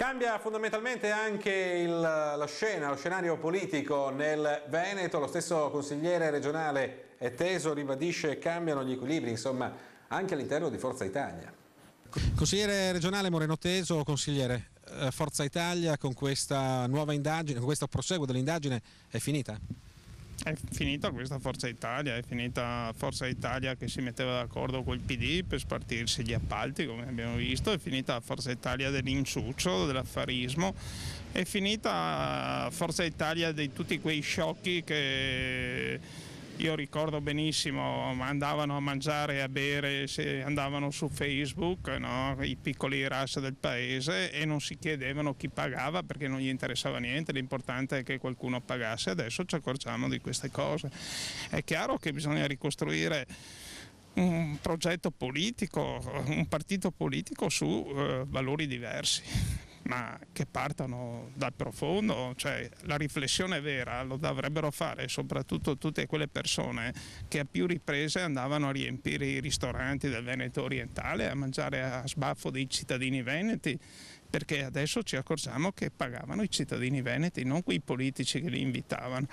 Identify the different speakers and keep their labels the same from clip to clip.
Speaker 1: Cambia fondamentalmente anche lo scenario politico nel Veneto. Lo stesso consigliere regionale Teso ribadisce che cambiano gli equilibri, insomma, anche all'interno di Forza Italia. Consigliere regionale Moreno Teso, consigliere, Forza Italia con questa nuova indagine, con questo proseguo dell'indagine è finita?
Speaker 2: È finita questa Forza Italia, è finita Forza Italia che si metteva d'accordo col PD per spartirsi gli appalti, come abbiamo visto, è finita Forza Italia dell'inciuccio, dell'affarismo, è finita Forza Italia di tutti quei sciocchi che io ricordo benissimo, andavano a mangiare e a bere, andavano su Facebook, no? I piccoli ras del paese, e non si chiedevano chi pagava perché non gli interessava niente, l'importante è che qualcuno pagasse. Adesso ci accorgiamo di queste cose. È chiaro che bisogna ricostruire un progetto politico, un partito politico su valori diversi, ma che partano dal profondo, cioè la riflessione vera lo dovrebbero fare soprattutto tutte quelle persone che a più riprese andavano a riempire i ristoranti del Veneto orientale, a mangiare a sbaffo dei cittadini veneti, perché adesso ci accorgiamo che pagavano i cittadini veneti, non quei politici che li invitavano.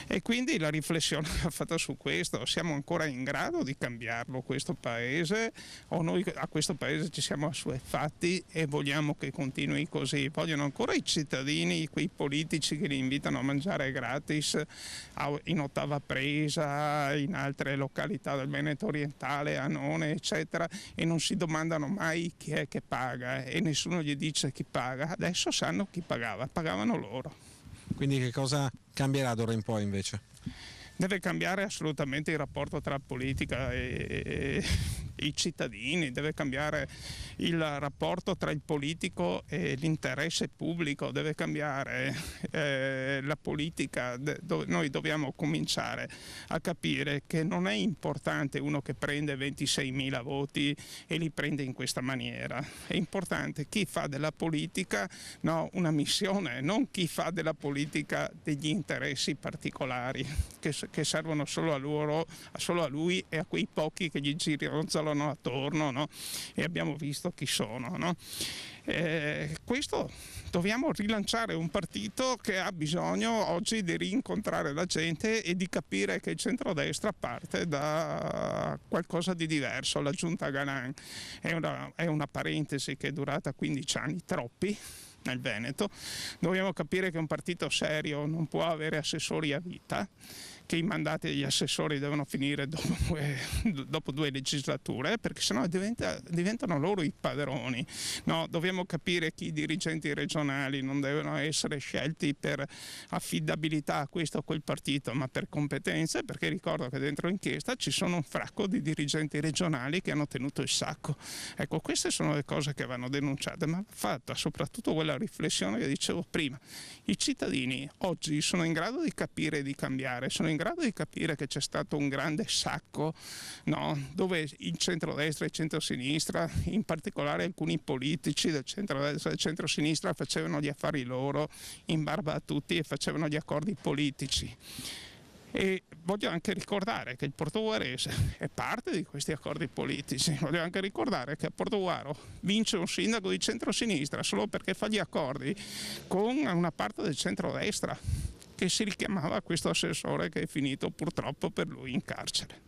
Speaker 2: E quindi la riflessione va fatta su questo: siamo ancora in grado di cambiarlo questo paese, o noi a questo paese ci siamo assuefatti e vogliamo che continui così? Vogliono ancora i cittadini, quei politici che li invitano a mangiare gratis in Ottava Presa, in altre località del Veneto orientale, a None, eccetera, e non si domandano mai chi è che paga, e nessuno gli dice chi paga. Adesso sanno chi pagava, pagavano loro.
Speaker 1: Quindi che cosa cambierà d'ora in poi invece?
Speaker 2: Deve cambiare assolutamente il rapporto tra politica e i cittadini, deve cambiare il rapporto tra il politico e l'interesse pubblico, deve cambiare la politica. Noi dobbiamo cominciare a capire che non è importante uno che prende 26.000 voti e li prende in questa maniera, è importante chi fa della politica una missione, non chi fa della politica degli interessi particolari che servono solo a lui e a quei pochi che gli gironzolano attorno, no? E abbiamo visto chi sono, no? Questo dobbiamo rilanciare un partito che ha bisogno oggi di rincontrare la gente e di capire che il centrodestra parte da qualcosa di diverso. La giunta Galan è una parentesi che è durata 15 anni, troppi, nel Veneto. Dobbiamo capire che un partito serio non può avere assessori a vita, che i mandati degli assessori devono finire dopo due legislature, perché sennò diventano loro i padroni. No, dobbiamo capire che i dirigenti regionali non devono essere scelti per affidabilità a questo o quel partito, ma per competenze, perché ricordo che dentro l'inchiesta ci sono un fracco di dirigenti regionali che hanno tenuto il sacco. Ecco, queste sono le cose che vanno denunciate, ma fatta soprattutto quella riflessione che dicevo prima. I cittadini oggi sono in grado di capire e di cambiare, sono in grado di capire che c'è stato un grande sacco, no? Dove il centrodestra e il centrosinistra, in particolare alcuni politici del centrodestra e del centrosinistra, facevano gli affari loro in barba a tutti e facevano gli accordi politici. E voglio anche ricordare che il Portoguarese è parte di questi accordi politici. Voglio anche ricordare che a Portoguaro vince un sindaco di centrosinistra solo perché fa gli accordi con una parte del centrodestra, che si richiamava questo assessore che è finito purtroppo per lui in carcere.